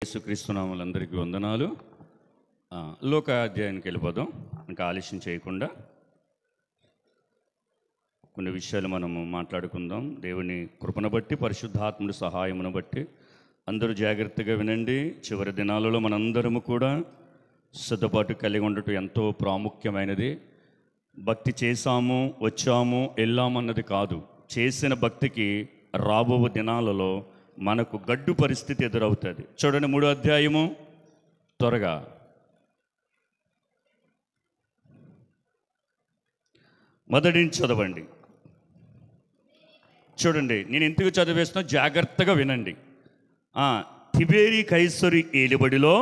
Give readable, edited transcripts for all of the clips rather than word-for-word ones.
యేసుక్రీస్తు నామములందరికీ వందనాలు. లోక అధ్యాయానికి వెళ్ళిపోదాం. ఇంకా ఆలస్యం చేయకుండా కొన్ని విషయాలు మనము మాట్లాడుకుందాం. దేవుని కృపను బట్టి, పరిశుద్ధాత్ముడి సహాయమును బట్టి అందరూ జాగ్రత్తగా వినండి. చివరి దినాలలో మనందరము కూడా సిద్ధపాటు కలిగి ఉండటం ఎంతో ప్రాముఖ్యమైనది. భక్తి చేశాము, వచ్చాము, వెళ్ళామన్నది కాదు. చేసిన భక్తికి రాబో దినాలలో మనకు గడ్డు పరిస్థితి ఎదురవుతుంది. చూడండి 3వ అధ్యాయము త్వరగా. మొదటి నుంచి చదవండి. చూడండి, నేను ఎందుకు చదివేస్తున్నా జాగ్రత్తగా వినండి. తిబేరి కైసరి ఏలుబడిలో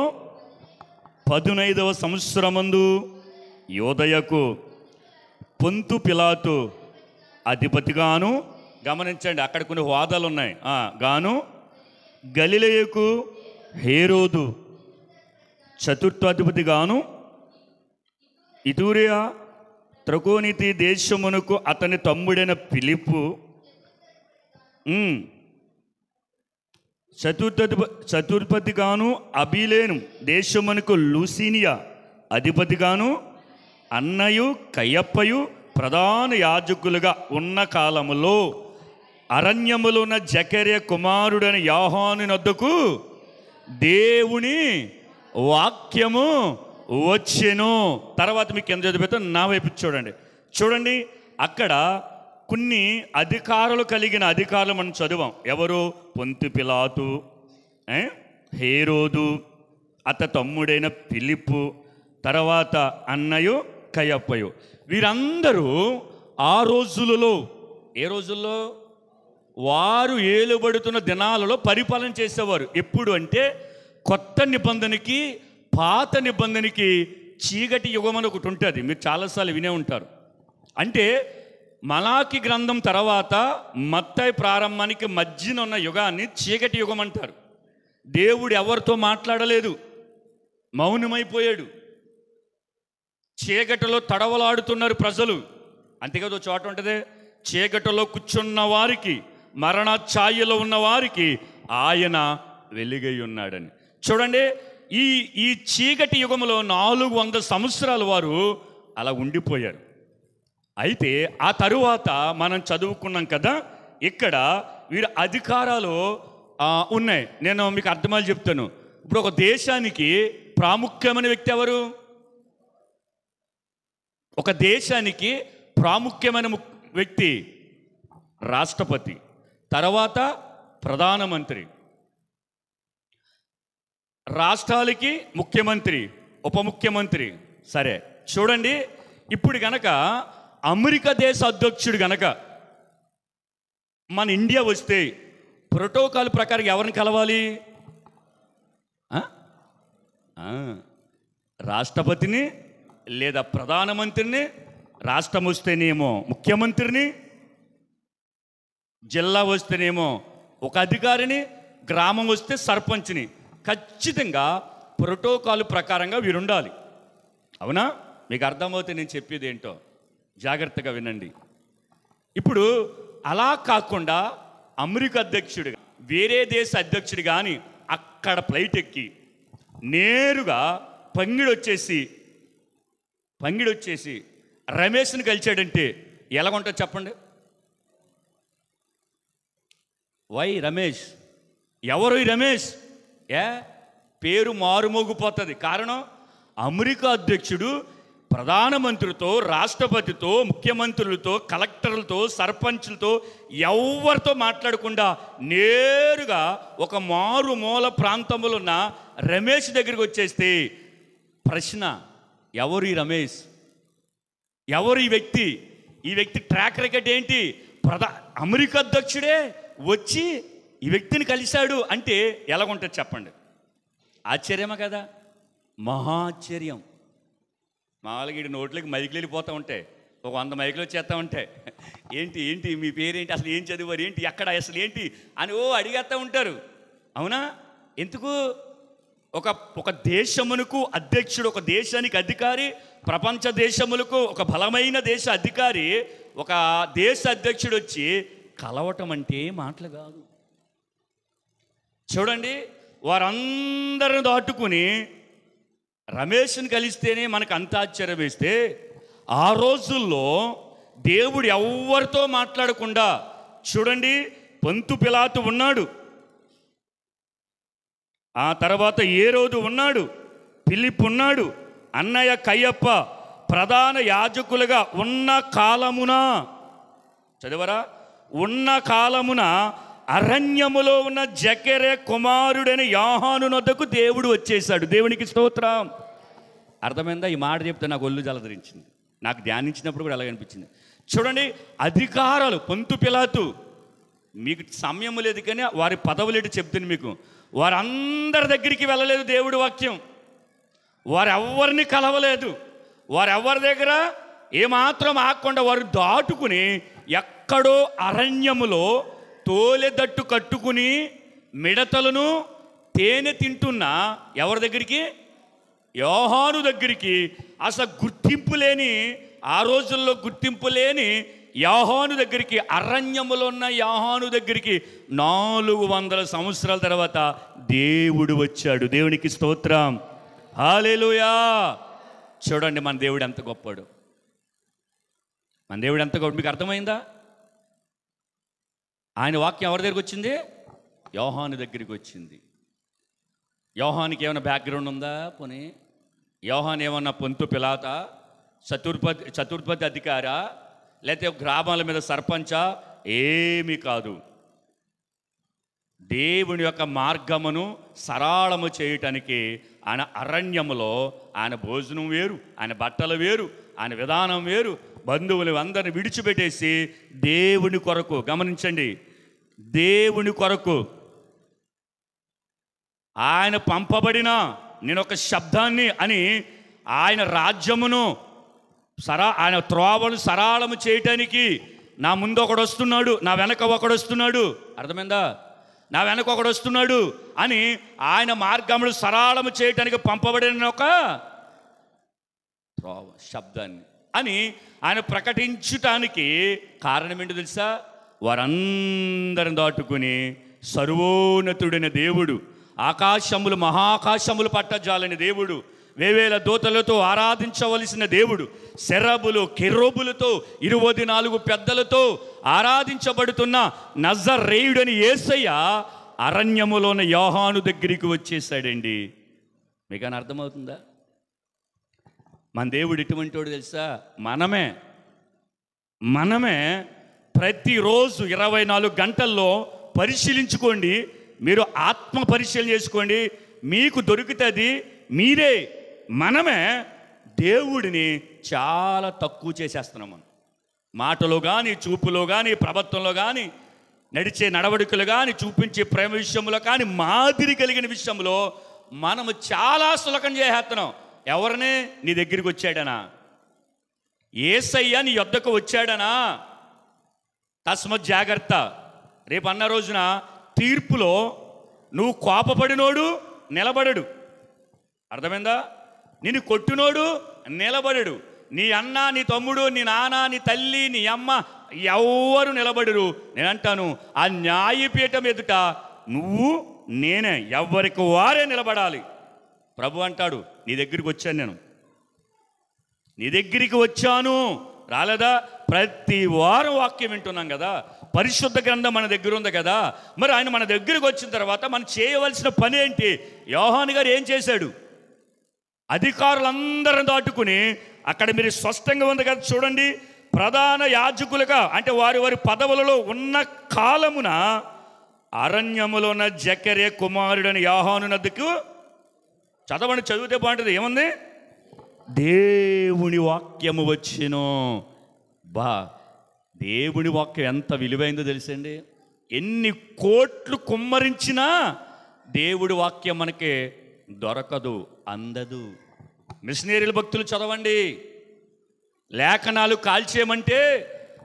15వ సంవత్సరమందు యోదయకు పొంతు పిలాతు అధిపతిగాను, గమనించండి అక్కడ కొన్ని హోదాలు ఉన్నాయి, గాను గలిలయకు హేరోదు చతుర్థాధిపతిగాను, ఇతూరియా త్రకోనితి దేశమునకు అతని తమ్ముడైన ఫిలిప్పు చతుర్థిగాను, అబిలేను దేశమునకు లూసినియా అధిపతిగాను, అన్నయు కయ్యప్పయు ప్రధాన యాజకులుగా ఉన్న కాలములో అరణ్యములో ఉన్న జకర్య కుమారుడైన యోహాను నొద్దకు దేవుని వాక్యము వచ్చెను. తర్వాత మీకు ఎంత చదివితే నా వైపు చూడండి. అక్కడ కొన్ని అధికారులు కలిగిన అధికారులు మనం చదివాం. ఎవరు? పొంతు పిలాతు, హేరోదు, తమ్ముడైన ఫిలిప్పు, తర్వాత అన్నయు కయ్యప్పయు. వీరందరూ ఆ రోజులలో, ఏ రోజుల్లో? వారు ఏలుబడుతున్న దినాలలో పరిపాలన చేసేవారు. ఎప్పుడు అంటే కొత్త నిబంధనకి పాత నిబంధనకి చీకటి యుగం అని ఒకటి ఉంటుంది. మీరు చాలాసార్లు వినే ఉంటారు. అంటే మలాకి గ్రంథం తర్వాత మత్తయి ప్రారంభానికి మధ్యన ఉన్న యుగాన్ని చీకటి యుగం అంటారు. దేవుడు ఎవరితో మాట్లాడలేదు, మౌనమైపోయాడు. చీకటిలో తడవలాడుతున్నారు ప్రజలు. అంతేకాదు చోట ఉంటుంది, చీకటిలో కూర్చున్న వారికి, మరణ ఛాయలో ఉన్న వారికి ఆయన వెలుగై ఉన్నాడని. చూడండి, ఈ చీకటి యుగంలో 400 సంవత్సరాలు వారు అలా ఉండిపోయారు. అయితే ఆ తరువాత మనం చదువుకున్నాం కదా, ఇక్కడ వీరి అధికారాలు ఉన్నాయి. నేను మీకు అర్థమాలు చెప్తాను. ఇప్పుడు ఒక దేశానికి ప్రాముఖ్యమైన వ్యక్తి ఎవరు? ఒక దేశానికి ప్రాముఖ్యమైన వ్యక్తి రాష్ట్రపతి, తర్వాత ప్రధానమంత్రి, రాష్ట్రాలకి ముఖ్యమంత్రి, ఉప ముఖ్యమంత్రి. సరే చూడండి, ఇప్పుడు గనక అమెరికా దేశ అధ్యక్షుడు గనక మన ఇండియా వస్తే ప్రోటోకాల్ ప్రకారం ఎవరిని కలవాలి? రాష్ట్రపతిని లేదా ప్రధానమంత్రిని, రాష్ట్రం వస్తేనేమో ముఖ్యమంత్రిని, జిల్లా వస్తేనేమో ఒక అధికారిని, గ్రామం వస్తే సర్పంచ్ని. ఖచ్చితంగా ప్రోటోకాల్ ప్రకారంగా వీరు ఉండాలి. అవునా? మీకు అర్థమవుతే నేను చెప్పేది ఏంటో జాగ్రత్తగా వినండి. ఇప్పుడు అలా కాకుండా అమెరికా అధ్యక్షుడిగా, వేరే దేశ అధ్యక్షుడు కానీ అక్కడ ఫ్లైట్ ఎక్కి నేరుగా పంగిడొచ్చేసి రమేష్ని కలిచాడంటే ఎలాగుంటుంది చెప్పండి? వై రమేష్? ఎవరు ఈ రమేష్? పేరు మారుమోగిపోతుంది. కారణం, అమెరికా అధ్యక్షుడు ప్రధానమంత్రితో, రాష్ట్రపతితో, ముఖ్యమంత్రులతో, కలెక్టర్లతో, సర్పంచ్లతో ఎవరితో మాట్లాడకుండా నేరుగా ఒక మారుమూల ప్రాంతంలో ఉన్న రమేష్ దగ్గరికి వచ్చేస్తే ప్రశ్న, ఎవరు ఈ రమేష్? ఎవరు ఈ వ్యక్తి? ఈ వ్యక్తి ట్రాక్ రికార్డ్ ఏంటి? అమెరికా అధ్యక్షుడే వచ్చి ఈ వ్యక్తిని కలిశాడు అంటే ఎలాగుంటుంది చెప్పండి? ఆశ్చర్యమా కదా? మహాశ్చర్యం. మామూలుగా ఈ నోట్లకి మైకులు వెళ్ళిపోతూ ఉంటాయి, ఒక 100 మైకులు వచ్చేస్తూ ఉంటాయి. ఏంటి మీ పేరేంటి, అసలు ఏం చదివారు, ఏంటి, ఎక్కడ, అసలు ఏంటి అని అడిగేస్తూ ఉంటారు. అవునా? ఎందుకు? ఒక దేశమునకు అధ్యక్షుడు, ఒక దేశానికి అధికారి, ప్రపంచ దేశములకు ఒక బలమైన దేశ అధికారి, ఒక దేశ అధ్యక్షుడు వచ్చి కలవటం అంటే మాటలు కాదు. చూడండి, వారందరిని దాటుకుని రమేష్ని కలిస్తేనే మనకు అంత ఆశ్చర్యం వేస్తే, ఆ రోజుల్లో దేవుడు ఎవరితో మాట్లాడకుండా, చూడండి, పొంతు పిలాతు ఉన్నాడు, ఆ తర్వాత ఏరోదు ఉన్నాడు, ఫిలిప్ ఉన్నాడు, అన్నయ్య కయ్యప్ప ప్రధాన యాజకులుగా ఉన్న కాలమున, చదివరా, ఉన్న కాలమున అరణ్యములో ఉన్న జకరే కుమారుడైన యోహాను నొద్దకు దేవుడు వచ్చేసాడు. దేవునికి స్తోత్రం. అర్థమైందా? ఈ మాట చెప్తే నాకు ఒళ్ళు జలధరించింది. నాకు ధ్యానించినప్పుడు కూడా అలాగే అనిపించింది. చూడండి, అధికారాలు, పొంతు పిలాతు, మీకు సమయం లేదు కానీ వారి పదవులేటి చెప్తుంది మీకు. వారందరి దగ్గరికి వెళ్ళలేదు దేవుడి వాక్యం, వారెవ్వరిని కలవలేదు, వారెవ్వరి దగ్గర ఏమాత్రం ఆగకుండా వారు దాటుకుని ఎక్కడో అరణ్యములో తోలెదట్టు కట్టుకుని మిడతలను తేనె తింటున్న ఎవరి దగ్గరికి? యోహాను దగ్గరికి. అసలు గుర్తింపు లేని, ఆ రోజుల్లో గుర్తింపు లేని యోహాను దగ్గరికి, అరణ్యములో ఉన్న యోహాను దగ్గరికి 400 సంవత్సరాల తర్వాత దేవుడు వచ్చాడు. దేవునికి స్తోత్రం. హల్లెలూయా. చూడండి మన దేవుడు ఎంత గొప్పడు, మన దేవుడు ఎంత గొప్ప. మీకు అర్థమైందా? ఆయన వాక్యం ఎవరి దగ్గరికి వచ్చింది? యోహాను దగ్గరికి వచ్చింది. యోహానికి ఏమైనా బ్యాక్గ్రౌండ్ ఉందా? పోనీ యోహాన్ ఏమన్నా పొంతు పిలాత, చతుర్పతి అధికారా, లేకపోతే గ్రామాల మీద సర్పంచా? ఏమీ కాదు. దేవుని యొక్క మార్గమును సరళము చేయటానికి ఆయన అరణ్యములో, ఆయన భోజనం వేరు, ఆయన బట్టలు వేరు, ఆయన విధానం వేరు, బంధువులు అందరిని విడిచిపెట్టేసి దేవుని కొరకు, గమనించండి, దేవుని కొరకు ఆయన పంపబడిన నేను ఒక శబ్దాన్ని అని ఆయన రాజ్యమును ఆయన త్రోవను సరళము చేయటానికి నా ముందు ఒకడు వస్తున్నాడు, నా వెనక ఒకడు వస్తున్నాడు. అర్థమైందా? నా వెనక ఒకడు వస్తున్నాడు అని ఆయన మార్గములు సరళము చేయటానికి పంపబడిన ఒక త్రోవ, శబ్దాన్ని అని ఆయన ప్రకటించటానికి కారణం ఏంటో తెలుసా? వారందరిని దాటుకుని సర్వోన్నతుడైన దేవుడు, ఆకాశములు మహాకాశములు పట్టజాలని దేవుడు, వేవేల దూతలతో ఆరాధించవలసిన దేవుడు, శరబులు కెరూబులతో 24 పెద్దలతో ఆరాధించబడుతున్న నజరేయుడని యేసయ్య అరణ్యములోని యోహాను దగ్గరికి వచ్చేసాడండి. మీకు అర్థమవుతుందా? మన దేవుడు ఎటువంటి వాడు తెలుసా? మనమే ప్రతిరోజు 24 గంటల్లో పరిశీలించుకోండి, మీరు ఆత్మ పరిశీలన చేసుకోండి, మీకు దొరుకుతుంది. మనమే దేవుడిని చాలా తక్కువ చేసేస్తున్నాం. మనం మాటలో కానీ, చూపులో కానీ, ప్రవర్తనలో కానీ, నడిచే నడవడికలు కానీ, చూపించే ప్రేమ విషయంలో కానీ, మాదిరి కలిగిన విషయంలో మనము చాలా సులకం చేసేస్తున్నాం. ఎవరిని? నీ దగ్గరికి వచ్చాడనా? యేసయ్య నీ యొద్దకు వచ్చాడనా? తస్మత్ జాగ్రత్త. రేపు అన్న రోజున తీర్పులో నువ్వు కోపపడినోడు నిలబడడు. అర్థమైందా? నిన్ను కొట్టినోడు నిలబడడు. నీ అన్న, నీ తమ్ముడు, నీ నాన్న, నీ తల్లి, నీ అమ్మ ఎవరు నిలబడరు. నేనంటాను, ఆ న్యాయపీఠం ఎదుట నువ్వు నేనే, ఎవరికి వారే నిలబడాలి. ప్రభు అంటాడు, నీ దగ్గరికి వచ్చాను, నేను నీ దగ్గరికి వచ్చాను. రాలేదా? ప్రతి వారం వాక్యం వింటున్నాం కదా, పరిశుద్ధ గ్రంథం మన దగ్గర ఉంది కదా. మరి ఆయన మన దగ్గరికి వచ్చిన తర్వాత మనం చేయవలసిన పని ఏంటి? యోహాను గారు ఏం చేశాడు? అధికారులందరిని దాటుకుని, అక్కడ మీరు స్పష్టంగా ఉంది కదా, చూడండి, ప్రధాన యాజకులుగా అంటే వారి పదవులలో ఉన్న కాలమున అరణ్యములో ఉన్న జకరే కుమారుడని యోహాను నద్దకు, చదవండి, చదివితే బాగుంటుంది. ఏముంది? దేవుని వాక్యము వచ్చెను. దేవుని వాక్యం ఎంత విలువైందో తెలుసండి. ఎన్ని కోట్లు కుమ్మరించినా దేవుడి వాక్యం మనకి దొరకదు, అందదు. మిషనరీల భక్తులు చదవండి, లేఖనాలు కాల్చేయమంటే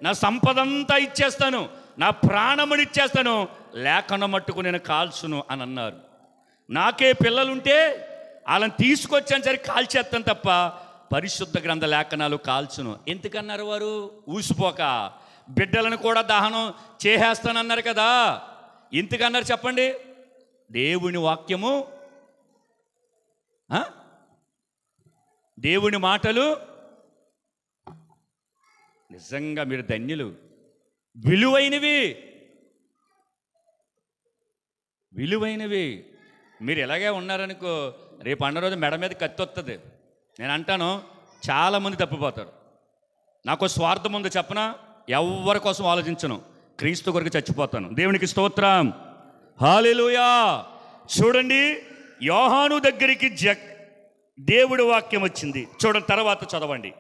నా సంపదంతా ఇచ్చేస్తాను, నా ప్రాణముని ఇచ్చేస్తాను, లేఖనం మట్టుకు నేను కాల్చును అని అన్నారు. నాకే పిల్లలుంటే వాళ్ళని తీసుకొచ్చాను సరే కాల్చేస్తాను తప్ప పరిశుద్ధ గ్రంథ లేఖనాలు కాల్చును. ఎందుకన్నారు వారు? ఊసిపోక. బిడ్డలను కూడా దహనం చేసేస్తానన్నారు కదా. ఎందుకన్నారు చెప్పండి? దేవుని వాక్యము, దేవుని మాటలు నిజంగా మీరు ధన్యులు. విలువైనవి. మీరు ఇలాగే ఉన్నారనుకో, రేపు అన్న రోజు మెడ మీద కత్తి వస్తుంది. నేను అంటాను, చాలామంది తప్పిపోతారు. నాకు స్వార్థం ఉంది చెప్పనా, ఎవరి కోసం ఆలోచించను, క్రీస్తు కొరకు చచ్చిపోతాను. దేవునికి స్తోత్రం, హల్లెలూయా. చూడండి, యోహాను దగ్గరికి దేవుడి వాక్యం వచ్చింది. చూడండి, తర్వాత చదవండి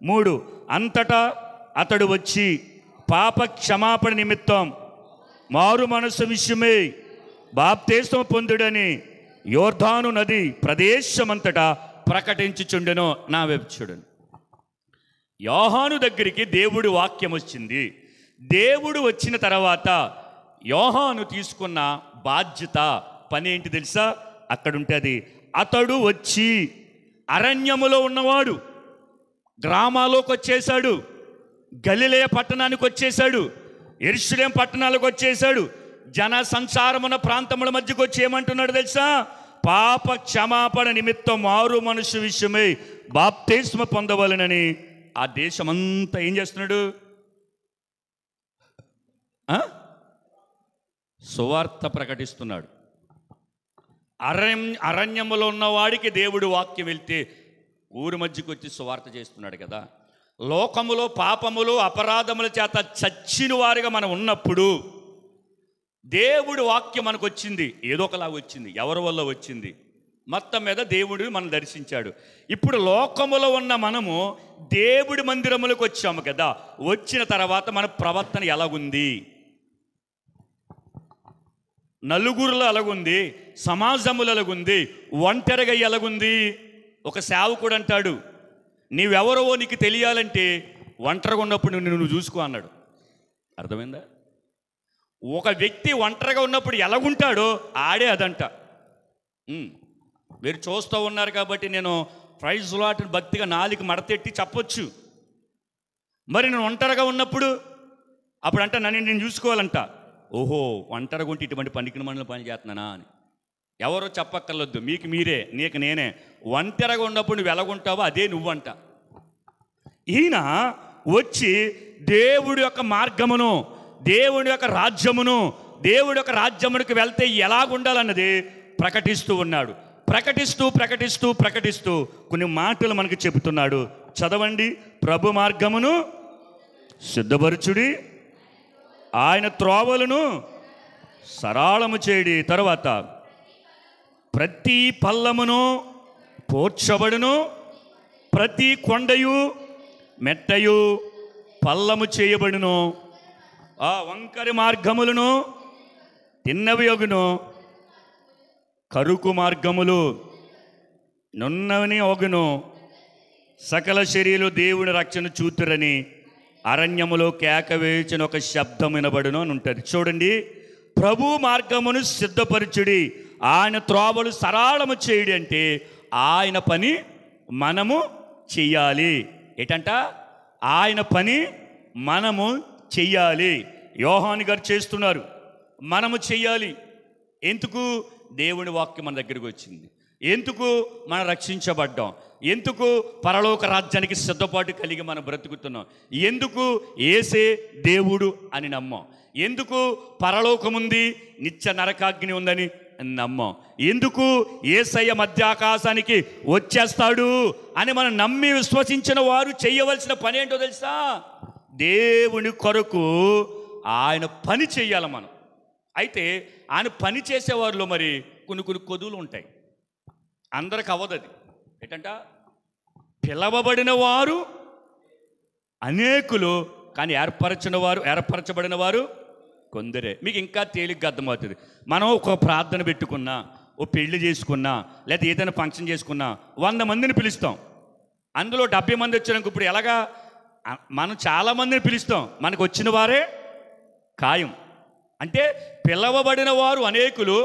3. అంతటా అతడు వచ్చి పాప క్షమాపణ నిమిత్తం మారు మనసు విషయమై బాప్తిస్మం పొందుడని యోర్దాను నది ప్రదేశమంతటా ప్రకటించుచుండెను. నా వైపు చూడండి. యోహాను దగ్గరికి దేవుడి వాక్యం వచ్చింది. దేవుడు వచ్చిన తర్వాత యోహాను తీసుకున్న బాధ్యత, పని ఏంటి తెలుసా? అక్కడుంటుంది. అతడు వచ్చి అరణ్యములో ఉన్నవాడు గ్రామాల్లోకి వచ్చేశాడు, గలిలయ పట్టణానికి వచ్చేశాడు, యెరూషలేం పట్టణాలకు వచ్చేశాడు. జన సంచారమున ప్రాంతముల మధ్యకు వచ్చి ఏమంటున్నాడు తెలుసా? పాప క్షమాపణ నిమిత్తం మారు మనసు విషయమై బాప్తిస్మం పొందవలెనని ఆ దేశమంతా ఏం చేస్తున్నాడు? సువార్త ప్రకటిస్తున్నాడు. అరణ్యములో ఉన్నవాడికి దేవుడు వాక్యం వెళ్తే ఊరి మధ్యకు వచ్చి సువార్త చేస్తున్నాడు కదా. లోకములో పాపములు అపరాధముల చేత చచ్చిన వారిగా మనం ఉన్నప్పుడు దేవుడి వాక్యం మనకు వచ్చింది. ఏదో ఒకలా వచ్చింది, ఎవరి వల్ల వచ్చింది? మొత్తం మీద దేవుడు మనం దర్శించాడు. ఇప్పుడు లోకములో ఉన్న మనము దేవుడి మందిరములకు వచ్చాము కదా. వచ్చిన తర్వాత మన ప్రవర్తన ఎలాగుంది? నలుగురులో ఎలాగుంది? సమాజములు ఎలాగుంది? ఒంటరిగా ఎలాగుంది? ఒక సేవకుడు అంటాడు, నీవెవరో నీకు తెలియాలంటే ఒంటరిగా ఉన్నప్పుడు నువ్వు చూసుకో అన్నాడు. అర్థమైందా? ఒక వ్యక్తి ఒంటరిగా ఉన్నప్పుడు ఎలాగుంటాడో ఆడే అదంట. మీరు చూస్తూ ఉన్నారు కాబట్టి నేను ప్రైజ్ లాట్ భక్తిగా నాలుగు మడతెట్టి చెప్పొచ్చు. మరి నేను ఒంటరిగా ఉన్నప్పుడు అప్పుడు అంట నేను చూసుకోవాలంట. ఓహో, ఒంటరిగా ఉంటే ఇటువంటి పనికి మనలో పని చేస్తున్నానా అని ఎవరో చెప్పక్కర్లొద్దు, మీకు మీరే, నీకు నేనే. ఒంటరిగా ఉన్నప్పుడు నువ్వు ఎలాగుంటావో అదే నువ్వంట. ఈయన వచ్చి దేవుడి యొక్క మార్గమును, దేవుడి యొక్క రాజ్యమును, దేవుడి యొక్క రాజ్యమునికి వెళ్తే ఎలాగుండాలన్నది ప్రకటిస్తూ ఉన్నాడు. ప్రకటిస్తూ కొన్ని మాటలు మనకు చెబుతున్నాడు. చదవండి. ప్రభు మార్గమును సిద్ధపరచుడి, ఆయన త్రోవలను సరళము చేయడి. తర్వాత ప్రతి పల్లమును పోర్చబడును, ప్రతి కొండయు మెట్టయు పల్లము చేయబడును, ఆ వంకరి మార్గములను తిన్నవి ఒగును, కరుకు మార్గములు నున్నవని ఒగును, సకల శరీరులు దేవుని రక్షణ చూతురని అరణ్యములో కేక వేచిన ఒక శబ్దం వినబడును అని ఉంటుంది. చూడండి, ప్రభు మార్గమును సిద్ధపరచుడి, ఆయన త్రోవలు సరళము చేయడి అంటే ఆయన పని మనము చెయ్యాలి. ఏంటంట? ఆయన పని మనము చెయ్యాలి. యోహాను గారు చేస్తున్నారు, మనము చెయ్యాలి. ఎందుకు? దేవుని వాక్యం మన దగ్గరికి వచ్చింది. ఎందుకు? మనం రక్షించబడ్డాం. ఎందుకు? పరలోక రాజ్యానికి సిద్ధపాటు కలిగి మనం బ్రతుకుతున్నాం. ఎందుకు? యేసే దేవుడు అని నమ్మం. ఎందుకు? పరలోకముంది, నిత్య నరకాగ్ని ఉందని నమ్మం. ఎందుకు? యేసయ్య మధ్యాకాశానికి వచ్చేస్తాడు అని మనం నమ్మి విశ్వసించిన వారు చేయవలసిన పని ఏంటో తెలుసా? దేవుని కొరకు ఆయన పని చెయ్యాలి మనం. అయితే ఆయన పని చేసేవారిలో మరి కొన్ని కొదువులు ఉంటాయి. అందరికి అవ్వదు అది. ఏంటంట? పిలవబడిన వారు అనేకులు, కానీ ఏర్పరచబడిన వారు కొందరే. మీకు ఇంకా తేలిగ్గా అర్థమవుతుంది. మనం ఒక ప్రార్థన పెట్టుకున్నా, ఓ పెళ్లి చేసుకున్నా, లేదా ఏదైనా ఫంక్షన్ చేసుకున్నా 100 మందిని పిలుస్తాం. అందులో 70 మంది వచ్చాక ఇప్పుడు ఎలాగా? మనం చాలామందిని పిలుస్తాం, మనకు వచ్చిన వారే ఖాయం. అంటే పిలవబడిన వారు అనేకులు,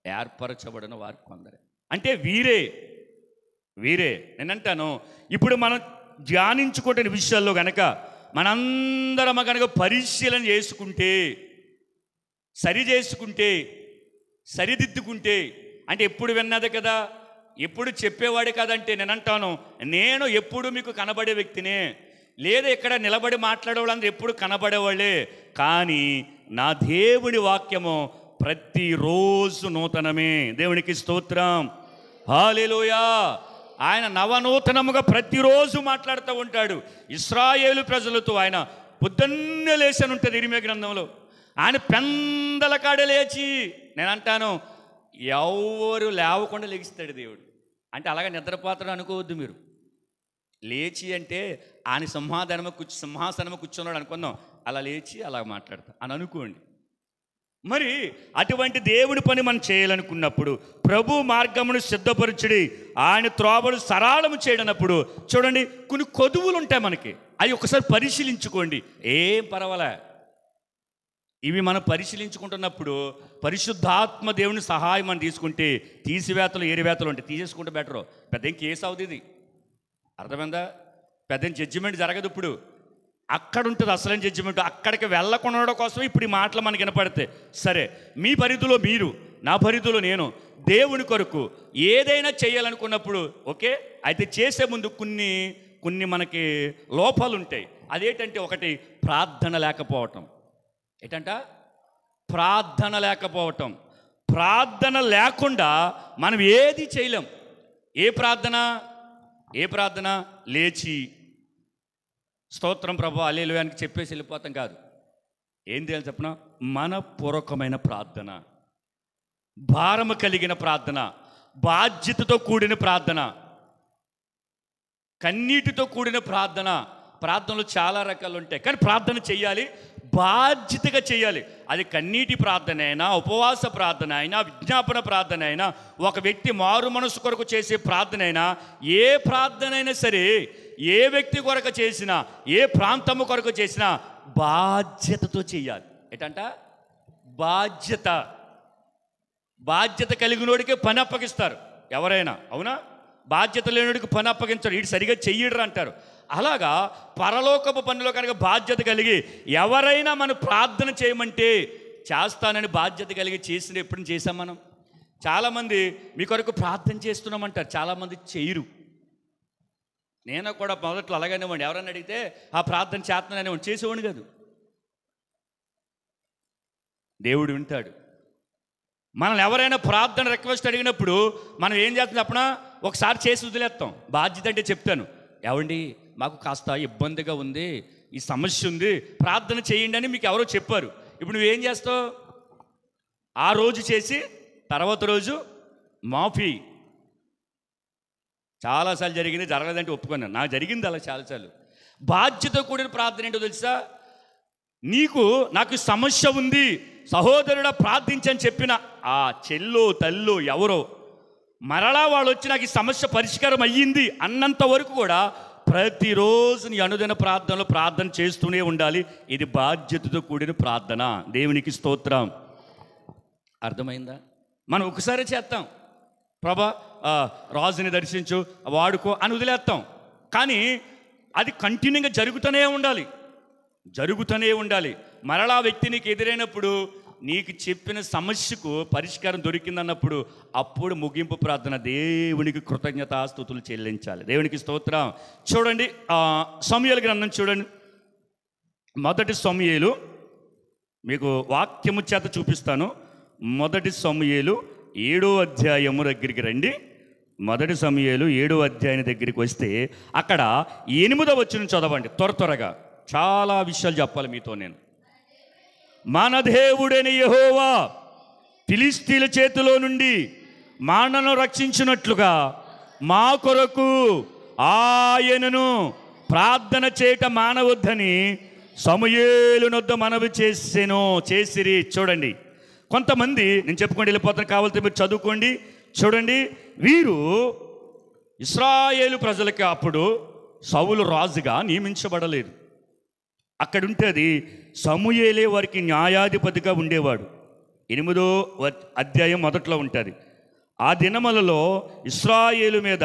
ఏర్పరచబడిన వారు కొందరే. అంటే వీరే నేనంటాను. ఇప్పుడు మనం ధ్యానించుకుంటున్న విషయాల్లో కనుక మనందరం కనుక పరిశీలన చేసుకుంటే, సరి చేసుకుంటే సరిదిద్దుకుంటే, అంటే ఎప్పుడు విన్నది కదా, ఎప్పుడు చెప్పేవాడే కదంటే నేను అంటాను, నేను ఎప్పుడు మీకు కనబడే వ్యక్తినే, లేదా ఇక్కడ నిలబడి మాట్లాడేవాళ్ళందరూ ఎప్పుడు కనబడేవాళ్ళే, కానీ నా దేవుడి వాక్యము ప్రతిరోజు నూతనమే. దేవునికి స్తోత్రం, హల్లెలూయా. ఆయన నవనూతనముగా ప్రతిరోజు మాట్లాడుతూ ఉంటాడు. ఇశ్రాయేలు ప్రజలతో ఆయన పొద్దున్నే లేచని ఉంటుంది ఇర్మీయా గ్రంథంలో. ఆయన పెందల కాడ లేచి, నేను అంటాను ఎవరు లేవకుండా లెగిస్తాడు దేవుడు. అంటే అలాగే నిద్రపోతాడు అనుకోవద్దు మీరు. లేచి అంటే ఆయన సింహాసనము కూర్చున్నాడు అనుకుందాం, అలా లేచి అలా మాట్లాడతా అని అనుకోండి. మరి అటువంటి దేవుడి పని మనం చేయాలనుకున్నప్పుడు ప్రభు మార్గమును సిద్ధపరచుడి, ఆయన త్రోవలు సరళము చేయడనప్పుడు చూడండి కొన్ని కొదువులు ఉంటాయి మనకి, అవి ఒకసారి పరిశీలించుకోండి. ఏం పర్వాలే, ఇవి మనం పరిశీలించుకుంటున్నప్పుడు పరిశుద్ధాత్మ దేవుని సహాయం మనం తీసుకుంటే తీసివేతలు ఏరివేతలు ఉంటాయి, తీసేసుకుంటే బెటరు. పెద్ద ఏం కేసు అవుతుంది ఇది, అర్థమైందా? పెద్ద జడ్జిమెంట్ జరగదు. ఇప్పుడు అక్కడ ఉంటుంది అసలైన జడ్జిమెంట్. అక్కడికి వెళ్ళకుండా కోసం ఇప్పుడు ఈ మాటలు మనకి వినపడితే సరే, మీ పరిధిలో మీరు, నా పరిధిలో నేను దేవుని కొరకు ఏదైనా చేయాలనుకున్నప్పుడు ఓకే, అయితే చేసే ముందు కొన్ని మనకి లోపాలు ఉంటాయి. అదేంటంటే ఒకటి ప్రార్థన లేకపోవటం. ఏంటంట? ప్రార్థన లేకపోవటం. ప్రార్థన లేకుండా మనం ఏది చేయలేం. ఏ ప్రార్థన లేచి స్తోత్రం ప్రభు హల్లెలూయా అని చెప్పేసి వెళ్ళిపోతాం కాదు. ఏం చేయాలి చెప్పిన? మనపూర్వకమైన ప్రార్థన, భారము కలిగిన ప్రార్థన, బాధ్యతతో కూడిన ప్రార్థన, కన్నీటితో కూడిన ప్రార్థన. ప్రార్థనలు చాలా రకాలు ఉంటాయి, కానీ ప్రార్థన చేయాలి, బాధ్యతగా చేయాలి. అది కన్నీటి ప్రార్థన అయినా, ఉపవాస ప్రార్థన అయినా, విజ్ఞాపన ప్రార్థన అయినా, ఒక వ్యక్తి మారు మనసు కొరకు చేసే ప్రార్థన అయినా, ఏ ప్రార్థన అయినా సరే, ఏ వ్యక్తి కొరకు చేసినా, ఏ ప్రాంతము కొరకు చేసినా బాధ్యతతో చేయాలి. ఏంటంట? బాధ్యత కలిగినోడికే పని అప్పగిస్తారు ఎవరైనా, అవునా? బాధ్యత లేనివాడికి పని అప్పగించారు, వీడు సరిగా చెయ్యడరు అంటారు. అలాగా పరలోకపు పనిలో కనుక బాధ్యత కలిగి ఎవరైనా మనం ప్రార్థన చేయమంటే చేస్తానని బాధ్యత కలిగి చేసిన ఎప్పుడు చేసాం మనం? చాలామంది మీ కొరకు ప్రార్థన చేస్తున్నామంటారు, చాలామంది చేయరు. నేను కూడా మొదట్లో అలాగనే వాడిని, ఎవరన్నా అడిగితే ఆ ప్రార్థన చేస్తున్నానని చేసేవాడిని కాదు. దేవుడు వింటాడు. మనల్ని ఎవరైనా ప్రార్థన రిక్వెస్ట్ అడిగినప్పుడు మనం ఏం చేస్తాం చెప్పనా? ఒకసారి చేసి వదిలేస్తాం. బాధ్యత అంటే చెప్తాను, ఏమండి మాకు కాస్త ఇబ్బందిగా ఉంది, ఈ సమస్య ఉంది, ప్రార్థన చేయండి అని మీకు ఎవరో చెప్పారు. ఇప్పుడు నువ్వేం చేస్తావు? ఆ రోజు చేసి తర్వాత రోజు మాఫీ. చాలాసార్లు జరిగింది, జరగలేదంటే ఒప్పుకున్నాను, నాకు జరిగింది అలా చాలాసార్లు. బాధ్యత కూడిన ప్రార్థన ఏంటో తెలుసా? నాకు సమస్య ఉంది, సహోదరుడా ప్రార్థించని చెప్పిన ఆ చెల్లో తల్లో ఎవరో మరలా వాళ్ళు వచ్చి నాకు ఈ సమస్య పరిష్కారం అయ్యింది అన్నంత వరకు కూడా ప్రతిరోజు నీ అనుదిన ప్రార్థనలో ప్రార్థన చేస్తూనే ఉండాలి. ఇది బాధ్యతతో కూడిన ప్రార్థన. దేవునికి స్తోత్రం. అర్థమైందా? మనం ఒకసారి చేస్తాం, ప్రభా రాజుని దర్శించు, వాడుకో అని వదిలేస్తాం. కానీ అది కంటిన్యూగా జరుగుతూనే ఉండాలి. మరలా వ్యక్తి నీకు ఎదురైనప్పుడు నీకు చెప్పిన సమస్యకు పరిష్కారం దొరికిందన్నప్పుడు అప్పుడు ముగింపు ప్రార్థన, దేవునికి కృతజ్ఞతాస్తుతులు చెల్లించాలి. దేవునికి స్తోత్రం. చూడండి సమూయేలు గ్రంథం చూడండి, మొదటి సమూయేలు, మీకు వాక్యము చేత చూపిస్తాను. మొదటి సమూయేలు 7వ అధ్యాయము దగ్గరికి రండి. మొదటి సమూయేలు 7వ అధ్యాయం దగ్గరికి వస్తే అక్కడ 8వ వచనం చదవండి త్వరగా. చాలా విషయాలు చెప్పాలి మీతో నేను. మన దేవుడైన యెహోవా ఫిలిష్తీయుల చేతిలో నుండి మనను రక్షించినట్లుగా మా కొరకు ఆయనను ప్రార్థన చేయట మానవద్దని సమూయేలు నొద్ద మనవి చేసిరి. చూడండి, కొంతమంది నేను చెప్పుకోండి వెళ్ళిపోతాను, కావాలంటే మీరు చదువుకోండి. చూడండి, వీరు ఇశ్రాయేలు ప్రజలకి అప్పుడు సౌలు రాజుగా నియమించబడలేదు. అక్కడుంటుంది సమూయేలే వారికి న్యాయాధిపతిగా ఉండేవాడు. 8వ అధ్యాయం మొదట్లో ఉంటుంది. ఆ దినములలో ఇశ్రాయేలు మీద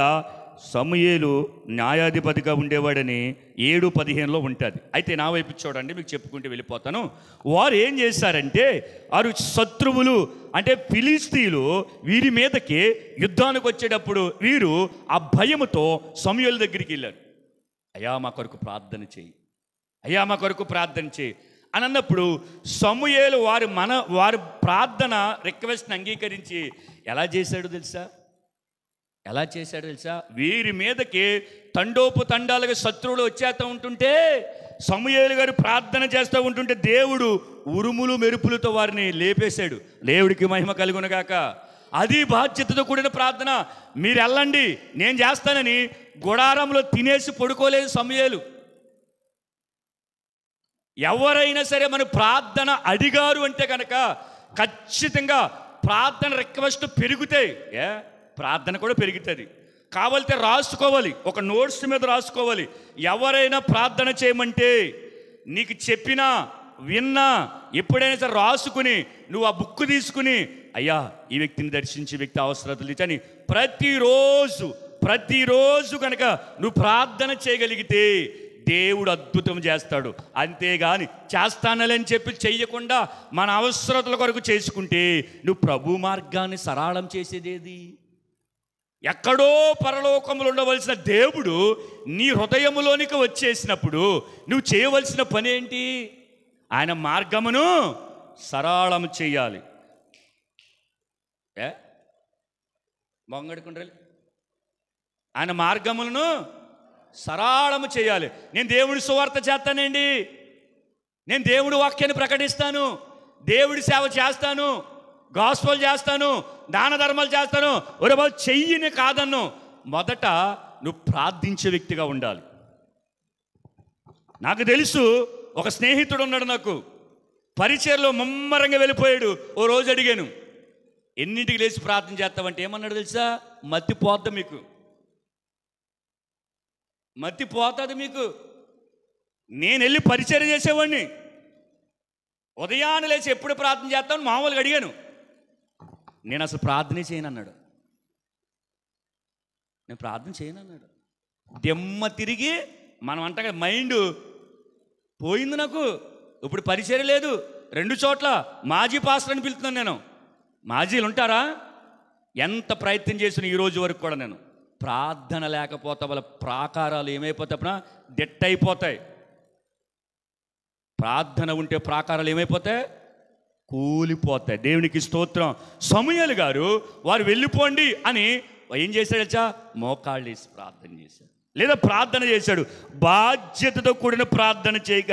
సమూయేలు న్యాయాధిపతిగా ఉండేవాడని 7:15 ఉంటుంది. అయితే నా వైపు చూడండి, మీకు చెప్పుకుంటూ వెళ్ళిపోతాను. వారు ఏం చేశారంటే, వారు శత్రువులు అంటే ఫిలిస్తీయులు వీరి మీదకి యుద్ధానికి వచ్చేటప్పుడు వీరు ఆ భయముతో సమూయేలు దగ్గరికి వెళ్ళారు. అయ్యా మా కొరకు ప్రార్థన చేయి, అయ్యా మా కొరకు ప్రార్థన చేయి అని అన్నప్పుడు సమూయేలు వారి ప్రార్థన రిక్వెస్ట్ని అంగీకరించి ఎలా చేశాడో తెలుసా? వీరి మీదకి తండోపతండాలుగా శత్రువులు వచ్చేస్తూ ఉంటుంటే, సమూయేలు గారు ప్రార్థన చేస్తూ ఉంటుంటే దేవుడు ఉరుములు మెరుపులతో వారిని లేపేశాడు. దేవుడికి మహిమ కలుగునుగాక. అది బాధ్యతతో కూడిన ప్రార్థన. మీరు వెళ్ళండి నేను చేస్తానని గుడారంలో తినేసి పడుకోలేదు సమూయేలు. ఎవరైనా సరే మన ప్రార్థన అడిగారు అంటే కనుక ఖచ్చితంగా ప్రార్థన రిక్వెస్ట్ పెరుగుతాయి. ప్రార్థన కూడా పెరుగుతుంది. కావాలితే రాసుకోవాలి, ఒక నోట్స్ మీద రాసుకోవాలి. ఎవరైనా ప్రార్థన చేయమంటే నీకు చెప్పినా విన్నా ఎప్పుడైనా సరే రాసుకుని నువ్వు ఆ బుక్ తీసుకుని అయ్యా ఈ వ్యక్తిని దర్శించి వ్యక్తి అవసరతలు ఇచ్చని ప్రతిరోజు కనుక నువ్వు ప్రార్థన చేయగలిగితే దేవుడు అద్భుతం చేస్తాడు. అంతేగాని చేస్తానని చెప్పి చెయ్యకుండా మన అవసరతల కొరకు చేసుకుంటే నువ్వు ప్రభు మార్గాన్ని సరళం చేసేదేది? ఎక్కడో పరలోకములు ఉండవలసిన దేవుడు నీ హృదయములోనికి వచ్చేసినప్పుడు నువ్వు చేయవలసిన పని ఏంటి? ఆయన మార్గమును సరళం చేయాలి. మొంగడుకుండ్రలి ఆయన మార్గములను సరళము చేయాలి. నేను దేవుడి సువార్త చేస్తానండి, నేను దేవుడి వాక్యాన్ని ప్రకటిస్తాను, దేవుడి సేవ చేస్తాను, గాస్పల్ చేస్తాను, దాన ధర్మాలు చేస్తాను, ఒరే బాబు చెయ్యిని కాదన్ను. మొదట నువ్వు ప్రార్థించే వ్యక్తిగా ఉండాలి. నాకు తెలుసు, ఒక స్నేహితుడు ఉన్నాడు నాకు, పరిచయలో ముమ్మరంగా వెళ్ళిపోయాడు. ఓ రోజు అడిగాను, ఎన్నింటికి లేచి ప్రార్థన చేస్తావంటే ఏమన్నాడు తెలుసా? మత్తి పోతుంది మీకు. నేను వెళ్ళి పరిచయం చేసేవాడిని. ఉదయాన్నే లేచి ఎప్పుడు ప్రార్థన చేస్తామని మామూలుగా అడిగాను. నేను అసలు ప్రార్థనే చేయను అన్నాడు. నేను ప్రార్థన చేయను అన్నాడు. దెమ్మ తిరిగి మనం అంటగా మైండ్ పోయింది నాకు. ఇప్పుడు పరిచయం లేదు. 2 చోట్ల మాజీ పాస్టర్ అని పిలుస్తున్నాను నేను. మాజీలు ఉంటారా? ఎంత ప్రయత్నం చేసిన ఈ రోజు వరకు కూడా నేను ప్రార్థన లేకపోతే వాళ్ళ ప్రాకారాలు ఏమైపోతాయి? దిట్టయిపోతాయి. ప్రార్థన ఉంటే ప్రాకారాలు ఏమైపోతాయి? కూలిపోతాయి. దేవునికి స్తోత్రం. సమూయేలు గారు వారు వెళ్ళిపోండి అని ఏం చేశాడచ్చా? మోకాళ్ళు వేసి ప్రార్థన చేశాడు, లేదా ప్రార్థన చేశాడు. బాధ్యతతో కూడిన ప్రార్థన చేయక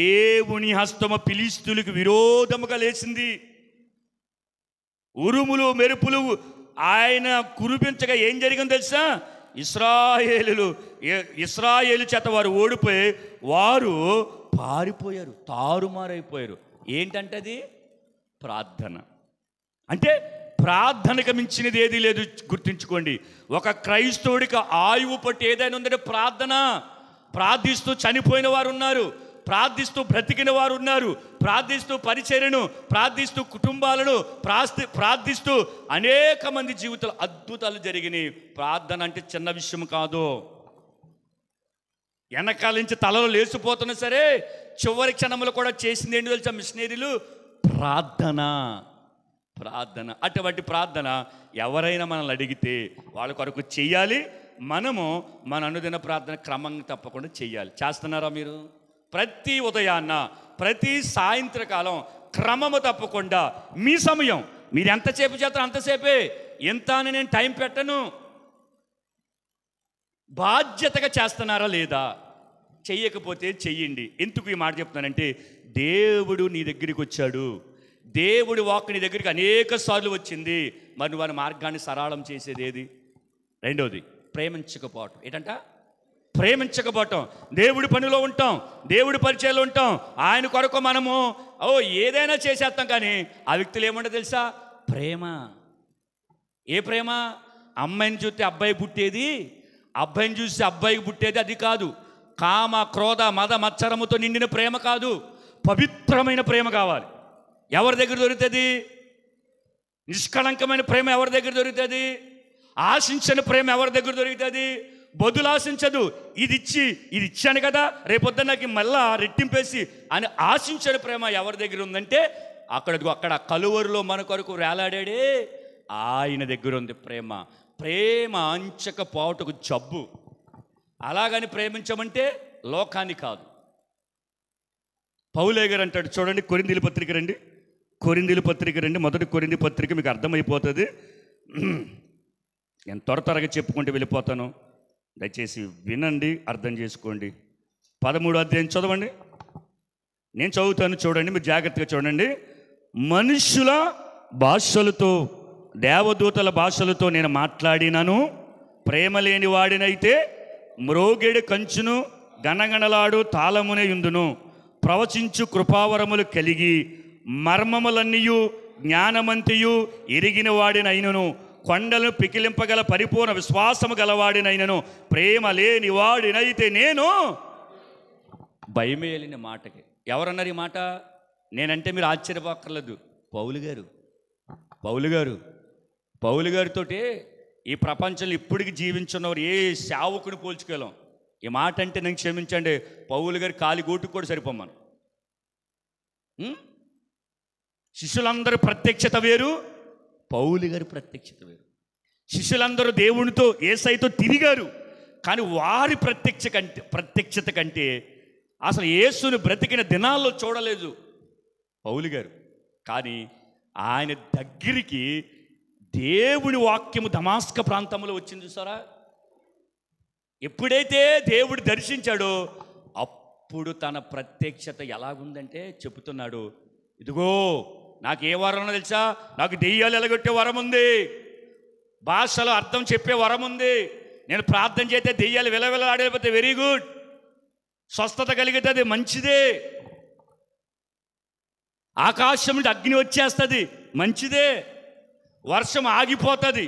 దేవుని హస్తము ఫిలిష్తీయులకు విరోధముగా లేచింది. ఉరుములు మెరుపులు ఆయన కురిపించగా ఏం జరిగిందో తెలుసా? ఇశ్రాయేలు చేత వారు ఓడిపోయి వారు పారిపోయారు, తారుమారైపోయారు. ఏంటంటే అది ప్రార్థన. అంటే ప్రార్థనకు మించినది ఏదీ లేదు. గుర్తుంచుకోండి, ఒక క్రైస్తవుడికి ఆయువు పట్టి ఏదైనా ఉందంటే ప్రార్థన. ప్రార్థిస్తూ చనిపోయిన వారు ఉన్నారు, ప్రార్థిస్తూ బ్రతికిన వారు ఉన్నారు, ప్రార్థిస్తూ పరిచర్యను, ప్రార్థిస్తూ కుటుంబాలను, ప్రార్థిస్తూ అనేక మంది జీవితాలు అద్భుతాలు జరిగినాయి. ప్రార్థన అంటే చిన్న విషయం కాదు. వెనకాల నుంచి తలలో లేచిపోతున్నా సరే చివరి క్షణంలో కూడా చేసింది ఏంటి తెలుసా మిషనరీలు? ప్రార్థన. అటువంటి ప్రార్థన ఎవరైనా మనల్ని అడిగితే వాళ్ళ కొరకు చెయ్యాలి. మనము మన అనుదిన ప్రార్థన క్రమంగా తప్పకుండా చెయ్యాలి. చేస్తున్నారా మీరు? ప్రతి ఉదయాన్న ప్రతి సాయంత్రకాలం క్రమము తప్పకుండా మీ సమయం మీరు ఎంతసేపు చేస్తారో అంతసేపే. ఎంత అని నేను టైం పెట్టను. బాధ్యతగా చేస్తున్నారా లేదా? చెయ్యకపోతే చెయ్యండి. ఎందుకు ఈ మాట చెప్తున్నానంటే, దేవుడు నీ దగ్గరికి వచ్చాడు, దేవుడి వాక్కు నీ దగ్గరికి అనేక సార్లు వచ్చింది. మరి వారి మార్గాన్ని సరళం చేసేది ఏది? రెండోది ప్రేమించకపోవటం. ఏంటంట? ప్రేమించకపోవటం. దేవుడి పనిలో ఉంటాం, దేవుడి పరిచయంలో ఉంటాం, ఆయన కొరకు మనము ఏదైనా చేసేస్తాం. కానీ ఆ వ్యక్తులు ఏమంటారు తెలుసా? ప్రేమ. ఏ ప్రేమ? అమ్మాయిని చూస్తే అబ్బాయి పుట్టేది, అబ్బాయిని చూస్తే అబ్బాయికి పుట్టేది అది కాదు. కామ క్రోధ మద మత్సరముతో నిండిన ప్రేమ కాదు, పవిత్రమైన ప్రేమ కావాలి. ఎవరి దగ్గర దొరుకుతుంది? నిష్కళంకమైన ప్రేమ ఎవరి దగ్గర దొరుకుతుంది? ఆశించని ప్రేమ ఎవరి దగ్గర దొరుకుతుంది? బదులు ఆశించదు. ఇది ఇచ్చాను కదా, రేపొద్దు నాకు మళ్ళా రెట్టింపేసి అని ఆశించని ప్రేమ ఎవరి దగ్గర ఉందంటే అక్కడ కలువరిలో మన కొరకు వేలాడాడే ఆయన దగ్గర ఉంది ప్రేమ. ప్రేమ అంచకపోవటకు జబ్బు. అలాగని ప్రేమించమంటే లోకాన్ని కాదు. పౌలే గారు అంటాడు చూడండి, కొరింథీయుల పత్రిక రండి, కొరింథీయుల పత్రిక రండి, మొదటి కొరింథీ పత్రిక మీకు అర్థమైపోతుంది. నేను త్వరగా చెప్పుకుంటూ వెళ్ళిపోతాను, దయచేసి వినండి, అర్థం చేసుకోండి. 13వ అధ్యాయం చదవండి. నేను చదువుతాను, చూడండి, మీరు జాగ్రత్తగా చూడండి. మనుషుల భాషలతో, దేవదూతల భాషలతో నేను మాట్లాడినను, ప్రేమ లేని వాడినైతే మ్రోగెడు కంచును గణగణలాడు తాళమునే యుందును. ప్రవచించు కృపావరములు కలిగి మర్మములన్నీయు జ్ఞానమంతియు ఎరిగిన వాడినైనను, కొండలను పికిలింపగల పరిపూర్ణ విశ్వాసము గలవాడినైనను, ప్రేమ లేని వాడినైతే నేను భయమేలిన మాటకి. ఎవరన్నారు ఈ మాట? నేనంటే మీరు ఆశ్చర్యపోక్కర్లేదు. పౌలు గారితోటి ఈ ప్రపంచంలో ఇప్పటికి జీవించున్నవారు ఏ సేవకుని పోల్చుకోలేం. ఈ మాట అంటే నేను క్షమించండి, పౌలు గారి కాలి గోటుకు కూడా సరిపోమ్మను. శిష్యులందరూ ప్రత్యక్షత వేరు, పౌలు గారి ప్రత్యక్షత వేరు. శిష్యులందరూ దేవునితో యేసయ్యతో తిరిగారు, కానీ వారి ప్రత్యక్షత కంటే అసలు యేసుని బ్రతికిన దినాల్లో చూడలేదు పౌలు గారు. కానీ ఆయన దగ్గరికి దేవుని వాక్యము దమాస్క ప్రాంతంలో వచ్చింది చూసారా. ఎప్పుడైతే దేవుడు దర్శించాడో అప్పుడు తన ప్రత్యక్షత ఎలాగుందంటే చెబుతున్నాడు, ఇదిగో నాకు ఏ వరం ఉందో తెలుసా? నాకు దెయ్యాలు ఎలగొట్టే వరం ఉంది, భాషలో అర్థం చెప్పే వరం ఉంది, నేను ప్రార్థన చేస్తే దెయ్యాలు విలవిలాడేపోతే వెరీ గుడ్, స్వస్థత కలిగితే మంచిదే, ఆకాశం నుండి అగ్ని వచ్చేస్తుంది మంచిదే, వర్షం ఆగిపోతుంది,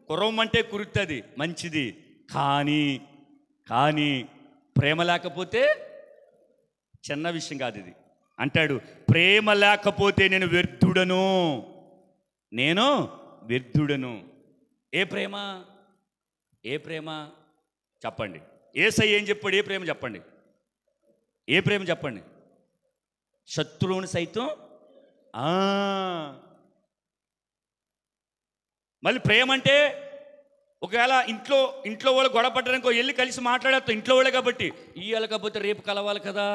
కురవమంటే కురుతుంది మంచిది. కానీ ప్రేమ లేకపోతే చిన్న విషయం కాదు ఇది. అంటాడు, ప్రేమ లేకపోతే నేను వ్యర్థుడను. ఏ ప్రేమ చెప్పండి. యేసయ్య ఏం చెప్పాడు? ఏ ప్రేమ చెప్పండి. శత్రువుని సైతం. మళ్ళీ ప్రేమ అంటే ఒకవేళ ఇంట్లో వాళ్ళు గొడవ పడ్డారనుకో, వెళ్ళి కలిసి మాట్లాడేస్తాం, ఇంట్లో వాళ్ళే కాబట్టి. ఇవాళ కాకపోతే రేపు కలవాలి కదా,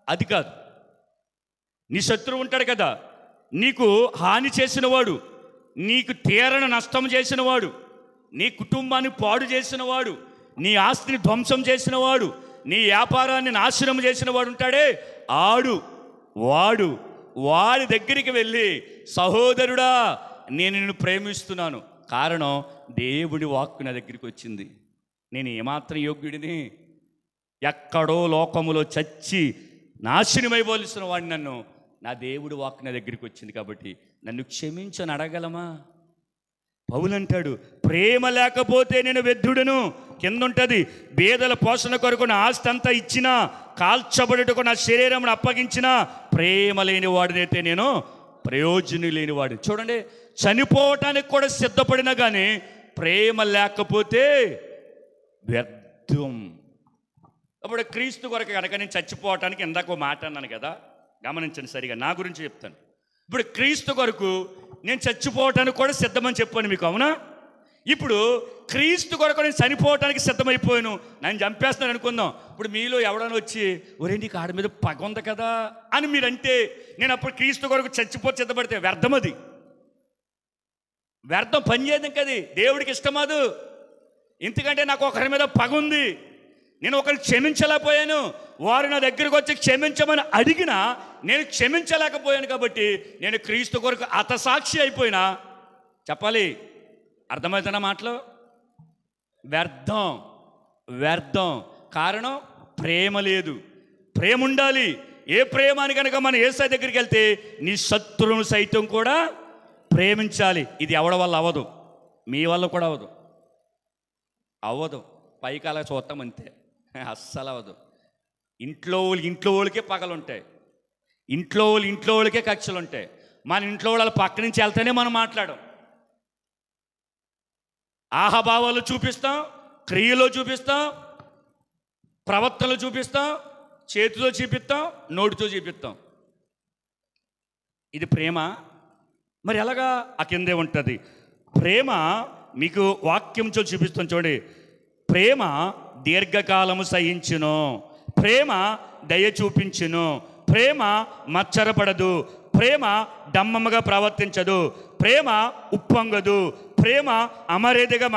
అది కాదు. నీ శత్రువు ఉంటాడు కదా, నీకు హాని చేసినవాడు, నీకు తీరని నష్టం చేసినవాడు, నీ కుటుంబాన్ని పాడు చేసినవాడు, నీ ఆస్తిని ధ్వంసం చేసినవాడు, నీ వ్యాపారాన్ని నాశనం చేసినవాడు ఉంటాడే, వాడి దగ్గరికి వెళ్ళి, సహోదరుడా నేను నిన్ను ప్రేమిస్తున్నాను, కారణం దేవుడి వాక్కు నా దగ్గరికి వచ్చింది, నేను ఏమాత్రం యోగ్యుడిని, ఎక్కడో లోకములో చచ్చి నాశనమైపోవలసిన వాడిని, నన్ను నా దేవుడి వాక్కు నా దగ్గరికి వచ్చింది కాబట్టి నన్ను క్షమించని అడగలమా? పౌలు అంటాడు, ప్రేమ లేకపోతే నేను వ్యర్థుడను. కింద ఉంటుంది, బేదల పోషణ కొరకు నా ఆస్తి అంతా ఇచ్చినా, కాల్చబడుటకు నా శరీరం అప్పగించినా, ప్రేమ లేని వాడినైతే నేను ప్రయోజనం లేనివాడు. చూడండి, చనిపోవటానికి కూడా సిద్ధపడినా కానీ ప్రేమ లేకపోతే వ్యర్థం. అప్పుడు క్రీస్తు కొరకు కనుక నేను చచ్చిపోవటానికి ఇందాక మాట అన్నాను కదా, గమనించండి సరిగా, నా గురించి చెప్తాను. ఇప్పుడు క్రీస్తు కొరకు నేను చచ్చిపోవటానికి కూడా సిద్ధమని చెప్పాను మీకు, అవునా? ఇప్పుడు క్రీస్తు కొరకు నేను చనిపోవటానికి సిద్ధమైపోయాను, నన్ను చంపేస్తాను అనుకుందాం. ఇప్పుడు మీలో ఎవడైనా వచ్చి, ఒరే నీకు ఆడి మీద పగ ఉంది కదా అని మీరంటే, నేను అప్పుడు క్రీస్తు కొరకు చచ్చిపోతే సిద్ధపడితే వ్యర్థం, అది వ్యర్థం, పని చేయదు కది, దేవుడికి ఇష్టమాదు. ఎందుకంటే నాకు ఒకరి మీద పగ ఉంది, నేను ఒకరిని క్షమించలేకపోయాను, వారు నా దగ్గరకు వచ్చి క్షమించమని అడిగినా నేను క్షమించలేకపోయాను కాబట్టి నేను క్రీస్తు కొరకు హతసాక్షి అయిపోయినా, చెప్పాలి, అర్థమవుతున్న మాటలు, వ్యర్థం. కారణం ప్రేమ లేదు. ప్రేమ ఉండాలి. ఏ ప్రేమ అని కనుక మన యేసయ్య దగ్గరికి వెళ్తే, నీ శత్రువును సైతం కూడా ప్రేమించాలి. ఇది ఎవడి వల్ల అవ్వదు, మీ వల్ల కూడా అవ్వదు. పైకి అలా చూస్తాం అంతే, అస్సలు అవ్వదు. ఇంట్లో వాళ్ళకే పగలు ఉంటాయి, ఇంట్లో వాళ్ళకే కక్షలు ఉంటాయి. మన ఇంట్లో వాళ్ళ పక్క నుంచి వెళ్తేనే మనం మాట్లాడం. ఆహాభావాలు చూపిస్తాం, క్రియలో చూపిస్తాం, ప్రవర్తనలు చూపిస్తాం, చేతితో చూపిస్తాం, నోటితో చూపిస్తాం. ఇది ప్రేమ? మరి ఎలాగా? ఆ కిందే ఉంటుంది. ప్రేమ మీకు వాక్యంతో చూపిస్తాం చూడండి. ప్రేమ దీర్ఘకాలము సహించును, ప్రేమ దయ చూపించును, ప్రేమ మచ్చరపడదు, ప్రేమ డమ్మముగా ప్రవర్తించదు, ప్రేమ ఉప్పొంగదు, ప్రేమ అమర్యాదగా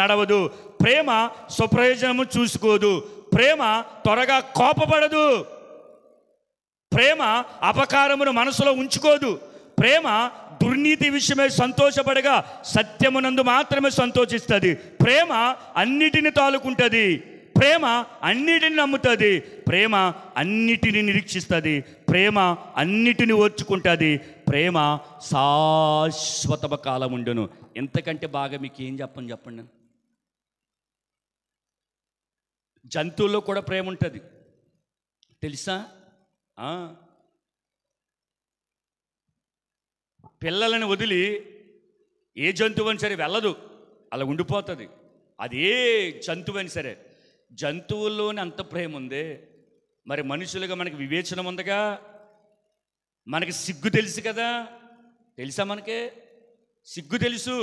నడవదు, ప్రేమ స్వప్రయోజనము చూసుకోదు, ప్రేమ త్వరగా కోపపడదు, ప్రేమ అపకారమును మనసులో ఉంచుకోదు, ప్రేమ దుర్నీతి విషయమై సంతోషపడగా సత్యమునందు మాత్రమే సంతోషిస్తుంది, ప్రేమ అన్నిటిని తాలుకుంటుంది, ప్రేమ అన్నిటిని నమ్ముతుంది, ప్రేమ అన్నిటిని నిరీక్షిస్తుంది, ప్రేమ అన్నిటిని ఓర్చుకుంటుంది, ప్రేమ శాశ్వత కాలం ఉండును. ఎంతకంటే బాగా మీకు ఏం చెప్పండి. జంతువుల్లో కూడా ప్రేమ ఉంటుంది తెలుసా? పిల్లలను వదిలి ఏ జంతువు అని సరే వెళ్ళదు, అలా ఉండిపోతుంది. అది ఏ జంతువు అని సరే. జంతువుల్లోనే అంత ప్రేమ ఉంది, మరి మనుషులుగా మనకి వివేచన ఉందిగా, మనకి సిగ్గు తెలుసు కదా, తెలుసా? మనకి సిగ్గు తెలుసు,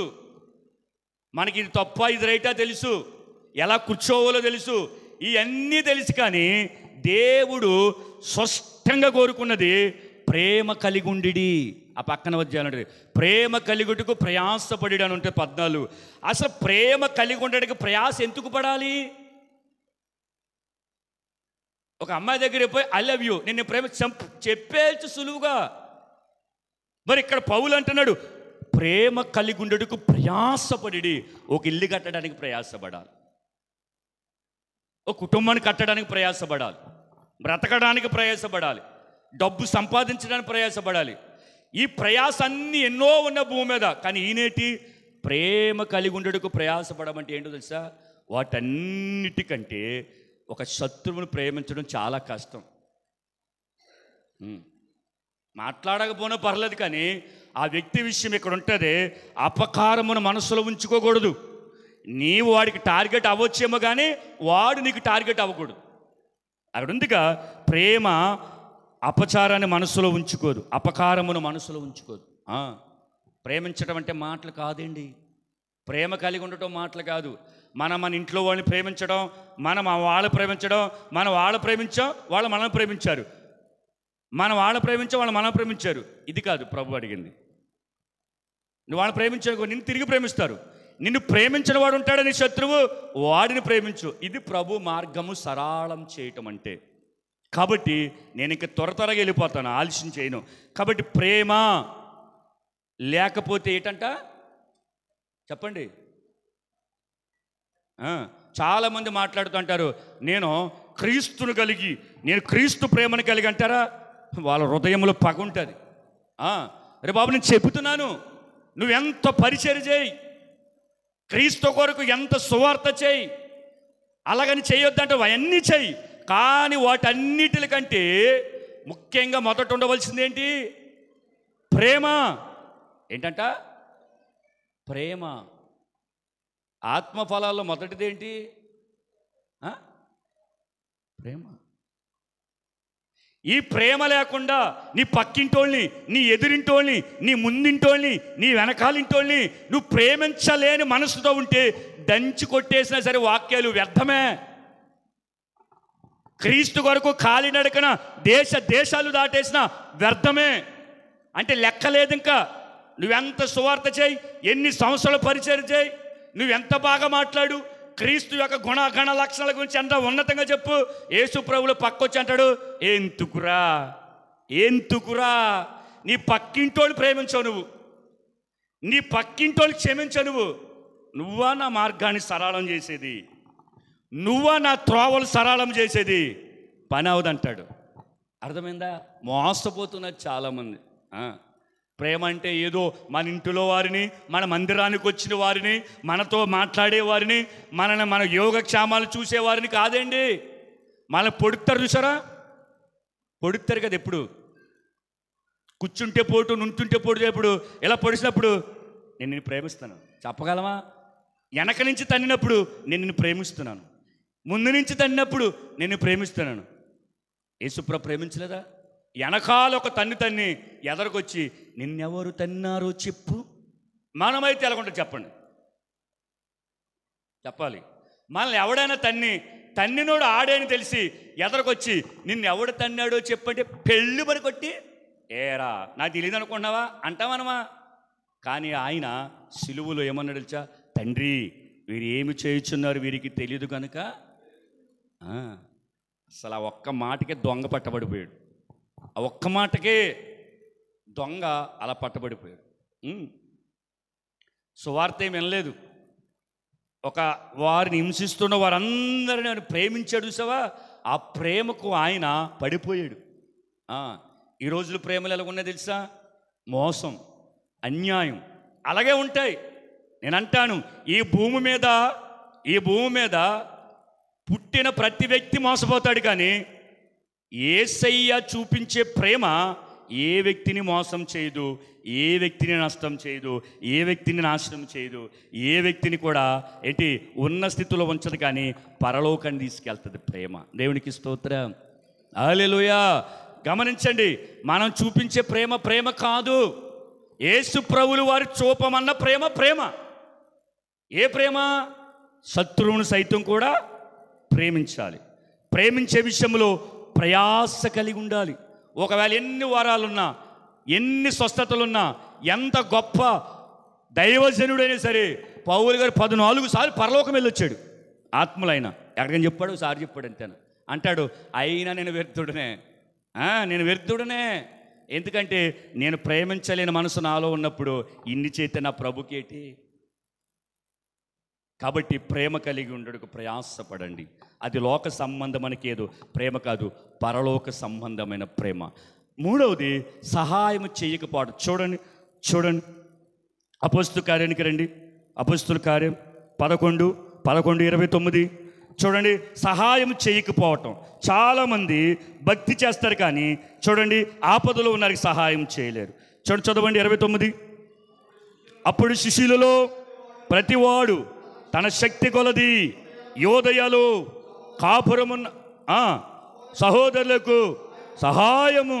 మనకి ఇది తప్ప ఇది రైటా తెలుసు, ఎలా కూర్చోవాలో తెలుసు, ఇవన్నీ తెలుసు. కానీ దేవుడు స్పష్టంగా కోరుకున్నది ప్రేమ కలిగుండి. ఆ పక్కన వచ్చానంటే ప్రేమ కలిగుటకు ప్రయాసపడి అని ఉంటే 14. అసలు ప్రేమ కలిగి ఉండడానికి ప్రయాస ఎందుకు పడాలి? ఒక అమ్మాయి దగ్గర పోయి ఐ లవ్ యూ, నిన్ను ప్రేమ చెప్పేచ్చు సులువుగా. మరి ఇక్కడ పౌలు అంటున్నాడు ప్రేమ కలిగి ఉండటకు ప్రయాసపడి. ఒక ఇల్లు కట్టడానికి ప్రయాసపడాలి, ఒక కుటుంబాన్ని కట్టడానికి ప్రయాసపడాలి, బ్రతకడానికి ప్రయాసపడాలి, డబ్బు సంపాదించడానికి ప్రయాసపడాలి. ఈ ప్రయాస అన్నీ ఎన్నో ఉన్న భూమి మీద. కానీ ఈనేటి ప్రేమ కలిగి ఉండటకు ప్రయాసపడమంటే ఏంటో తెలుసా? వాటన్నిటికంటే ఒక శత్రువును ప్రేమించడం చాలా కష్టం. మాట్లాడకపోయినా పర్లేదు, కానీ ఆ వ్యక్తి విషయం ఇక్కడ ఉంటుంది. అపకారమును మనసులో ఉంచుకోకూడదు. నీవు వాడికి టార్గెట్ అవ్వచ్చేమో, కానీ వాడు నీకు టార్గెట్ అవ్వకూడదు. అక్కడ ఉందిగా, ప్రేమ అపచారాన్ని మనసులో ఉంచుకోదు, అపకారమును మనసులో ఉంచుకోదు. ప్రేమించడం అంటే మాటలు కాదండి. ప్రేమ కలిగి ఉండటం మాటలు కాదు. మన ఇంట్లో వాళ్ళని ప్రేమించడం, మనం వాళ్ళు ప్రేమించడం, మనం వాళ్ళు ప్రేమించాం, వాళ్ళు మనల్ని ప్రేమించారు, మనం వాళ్ళు ప్రేమించాం, వాళ్ళు మనల్ని ప్రేమించారు. ఇది కాదు ప్రభు అడిగింది. నువ్వు వాళ్ళని ప్రేమించావు, నిన్ను తిరిగి ప్రేమిస్తారు. నిన్ను ప్రేమించిన వాడు ఉంటాడు నీ శత్రువు, వాడిని ప్రేమించు. ఇది ప్రభు మార్గము సరళం చేయటం అంటే. కాబట్టి నేను ఇంక త్వరగా వెళ్ళిపోతాను, ఆలస్యం చేయను. కాబట్టి ప్రేమ లేకపోతే ఏంటంట చెప్పండి. చాలామంది మాట్లాడుతుంటారు నేను క్రీస్తును కలిగి, నేను క్రీస్తు ప్రేమను కలిగి అంటారా? వాళ్ళ హృదయంలో పగ ఉంటుంది. రే బాబు, నేను చెబుతున్నాను, నువ్వెంత పరిచర్య చేయి, క్రీస్తు కొరకు ఎంత సువార్త చేయి, అలాగని చేయొద్దంటే అవన్నీ చెయ్యి. కానీ వాటన్నిటికంటే ముఖ్యంగా మొదట ఉండవలసింది ఏంటి? ప్రేమ. ఏంటంట? ప్రేమ. ఆత్మఫలాల్లో మొదటిది ఏంటి? ప్రేమ. ఈ ప్రేమ లేకుండా నీ పక్కింటోళ్ళని, నీ ఎదురింటోళ్ళని, నీ ముందింటోళ్ళని, నీ వెనకాలింటోళ్ళని నువ్వు ప్రేమించలేని మనసుతో ఉంటే దంచి కొట్టేసినా సరే వాక్యాలు వ్యర్థమే. క్రీస్తు కొరకు కాలినడకన దేశాలు దాటేసిన వ్యర్థమే. అంటే లెక్కలేదు. ఇంకా నువ్వెంత సువార్త చేయి, ఎన్ని సంవత్సరాల పరిచయం చేయి, నువ్వెంత బాగా మాట్లాడు, క్రీస్తు యొక్క గుణగణ లక్షణాల గురించి ఎంత ఉన్నతంగా చెప్పు, యేసు ప్రభువులు పక్కొచ్చి అంటాడు ఏంతుకురా నీ పక్కింటోళ్ళు ప్రేమించవు, నువ్వు నీ పక్కింటోళ్ళు క్షమించవు, నువ్వా నా మార్గాన్ని సరళం చేసేది, నువ్వా నా త్రోవలు సరళం చేసేది, పని అవదంటాడు. అర్థమైందా? మోసపోతున్నది చాలామంది. ప్రేమ అంటే ఏదో మన ఇంటిలో వారిని, మన మందిరానికి వచ్చిన వారిని, మనతో మాట్లాడే వారిని, మన యోగక్షేమాలు చూసేవారిని కాదండి. మనల్ని పొడుస్తారు, చూసారా? పొడుస్తారు కదా. ఎప్పుడు కూర్చుంటే పోటు, నుంచుంటే పోటు, ఎప్పుడు ఇలా పొడిచినప్పుడు నేను నిన్ను ప్రేమిస్తాను చెప్పగలమా? వెనక నుంచి తన్నినప్పుడు నేను నిన్ను ప్రేమిస్తున్నాను, ముందు నుంచి తన్నినప్పుడు నేను ప్రేమిస్తున్నాను. యేసుప్రభు ప్రేమించలేదా? వెనకాల ఒక తన్ని ఎదరికొచ్చి నిన్నెవరు తన్నారో చెప్పు. మనమైతే ఎలాగుంటుంది చెప్పండి, చెప్పాలి. మనల్ని ఎవడైనా తన్నినోడు ఆడేని తెలిసి ఎదరికొచ్చి నిన్నెవడు తన్నాడో చెప్పంటే పెళ్ళి పడి కొట్టి ఏరా నాకు తెలియదు అనుకుంటున్నావా అంటామనమా. కానీ ఆయన సిలువలో ఏమన్నాడు తెలుసా? తండ్రి వీరు ఏమి చేయుచున్నారు వీరికి తెలియదు కనుక. అసలు ఆ ఒక్క మాటకే దొంగ పట్టబడిపోయాడు. ఆ ఒక్క మాటకే దొంగ అలా పట్టబడిపోయాడు. సువార్త ఏం వినలేదు. ఒక వారిని హింసిస్తున్న వారందరినీ ఆయన ప్రేమించాడు చూసావా? ఆ ప్రేమకు ఆయన పడిపోయాడు. ఈ రోజుల ప్రేమలు ఎలా ఉన్నాయి తెలుసా? మోసం, అన్యాయం అలాగే ఉంటాయి. నేను అంటాను, ఈ భూమి మీద పుట్టిన ప్రతి వ్యక్తి మోసపోతాడు, కానీ యేసయ్య చూపించే ప్రేమ ఏ వ్యక్తిని మోసం చేయదు, ఏ వ్యక్తిని నష్టం చేయదు, ఏ వ్యక్తిని నాశనం చేయదు, ఏ వ్యక్తిని కూడా ఉన్న స్థితిలో ఉంచదు, కానీ పరలోకాన్ని తీసుకెళ్తుంది ప్రేమ. దేవునికి స్తోత్రం, హల్లెలూయా. గమనించండి, మనం చూపించే ప్రేమ కాదు, యేసు ప్రభువులు వారు చూపమన్న ప్రేమ. ఏ ప్రేమ? శత్రువును సైతం కూడా ప్రేమించాలి. ప్రేమించే విషయంలో ప్రయాస కలిగి ఉండాలి. ఒకవేళ ఎన్ని వరాలున్నా, ఎన్ని స్వస్థతలున్నా, ఎంత గొప్ప దైవజనుడైనా సరే, పౌలు గారు 14 సార్లు పరలోకం వెళ్ళొచ్చాడు. ఆత్మలైనా ఎక్కడికని చెప్పాడు? సార్ చెప్పాడు అంతేనా అంటాడు. అయినా నేను వ్యర్థుడనే. ఎందుకంటే నేను ప్రేమించలేని మనసు నాలో ఉన్నప్పుడు ఇన్ని చేస్తే నా ప్రభుకేటి. కాబట్టి ప్రేమ కలిగి ఉండడానికి ప్రయాసపడండి. అది లోక సంబంధమనికేదో ప్రేమ కాదు, పరలోక సంబంధమైన ప్రేమ. మూడవది సహాయం చేయకపోవడం. చూడండి అపోస్తల కార్యానికి రండి. అపోస్తల కార్యం 11:29 చూడండి. సహాయం చేయకపోవటం. చాలామంది భక్తి చేస్తారు కానీ చూడండి ఆపదలో ఉన్నవారికి సహాయం చేయలేరు. చదవండి 29. అప్పుడు శిష్యులలో ప్రతివాడు తన శక్తి కొలది యోదయలో కాపురమున్న సహోదరులకు సహాయము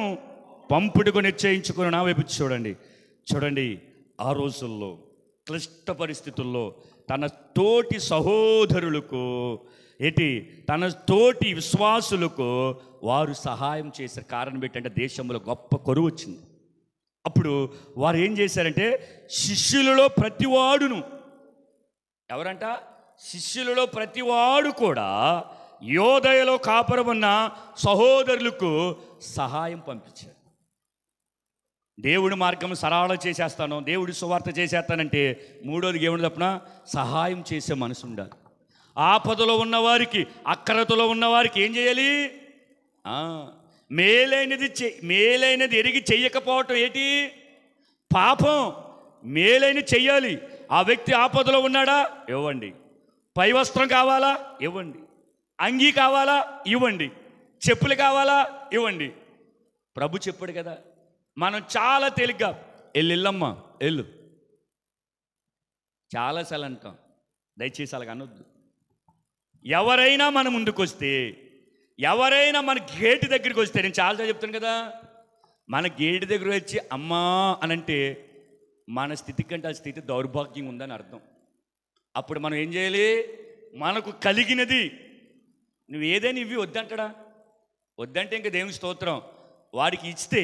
పంపుడుకు నిశ్చయించుకుని నా వైపు చూడండి. ఆ రోజుల్లో క్లిష్ట పరిస్థితుల్లో తన తోటి సహోదరులకు తన తోటి విశ్వాసులకు వారు సహాయం చేశారు. కారణం ఏంటంటే దేశంలో గొప్ప కరువు వచ్చింది. అప్పుడు వారు ఏం చేశారంటే శిష్యులలో ప్రతివాడును, ఎవరంట? శిష్యులలో ప్రతివాడు కూడా యోదయలో కాపురమున్న సహోదరులకు సహాయం పంపించారు. దేవుడి మార్గం సరళ చేసేస్తాను, దేవుడి సువార్త చేసేస్తానంటే మూడోది ఏమిటి తప్పన సహాయం చేసే మనసు ఉండాలి. ఆపదలో ఉన్నవారికి, అక్రతలో ఉన్నవారికి ఏం చేయాలి? మేలైనది ఎరిగి చెయ్యకపోవటం ఏంటి? పాపం. మేలైన చెయ్యాలి. ఆ వ్యక్తి ఆపదలో ఉన్నాడా? ఇవ్వండి. పై వస్త్రం కావాలా? ఇవ్వండి. అంగీ కావాలా? ఇవ్వండి. చెప్పులు కావాలా? ఇవ్వండి. ప్రభు చెప్పాడు కదా, మనం చాలా తేలిగ్గా ఎల్లమ్మ ఎల్లు చాలాసార్లు అంటాం. దయచేసి అలాగ అనొద్దు. ఎవరైనా మన ముందుకు వస్తే, ఎవరైనా మన గేటు దగ్గరికి వస్తే, నేను చాలాసార్లు చెప్తాను కదా, మన గేటు దగ్గర వచ్చి అమ్మా అని అంటే మన స్థితి కంటే ఆ స్థితి దౌర్భాగ్యం ఉందని అర్థం. అప్పుడు మనం ఏం చేయాలి? మనకు కలిగినది నువ్వు ఏదైనా ఇవి వద్దంటాడా? వద్దంటే ఇంకా దేవుని స్తోత్రం. వాడికి ఇస్తే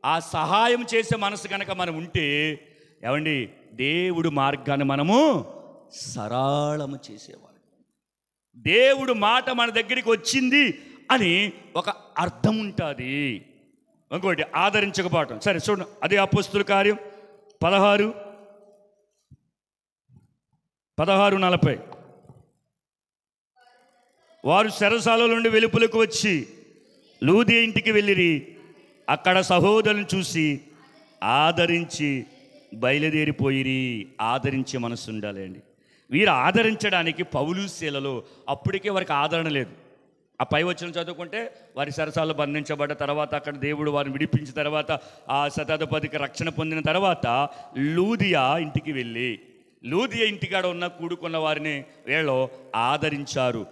ఆ సహాయం చేసే మనసు కనుక మనం ఉంటే ఏమండి దేవుడు మార్గాన్ని మనము సరళము చేసేవాడు. దేవుడు మాట మన దగ్గరికి వచ్చింది అని ఒక అర్థం ఉంటుంది. ఇంకోటి ఆదరించకపోవటం. సరే చూడండి, అదే అపోస్తలుల కార్యం 16:40 వారు చెరసాల నుండి వెలుపలకు వచ్చి లూదియ ఇంటికి వెళ్ళిరి. అక్కడ సహోదరులను చూసి ఆదరించి బయలుదేరిపోయిరి. ఆదరించే మనసు ఉండాలి అండి. వీరు ఆదరించడానికి పౌలు శీలలో అప్పటికే వారికి ఆదరణ లేదు. ఆ పై వచనం చదువుకుంటే వారి సరసాలు బంధించబడ్డ తర్వాత, అక్కడ దేవుడు వారిని విడిపించిన తర్వాత, ఆ శతాధిపతికి రక్షణ పొందిన తర్వాత లూదియా ఇంటికి వెళ్ళి లూదియ ఇంటికాడ ఉన్న కూడుకున్న వారిని వీళ్ళు ఆదరించారు.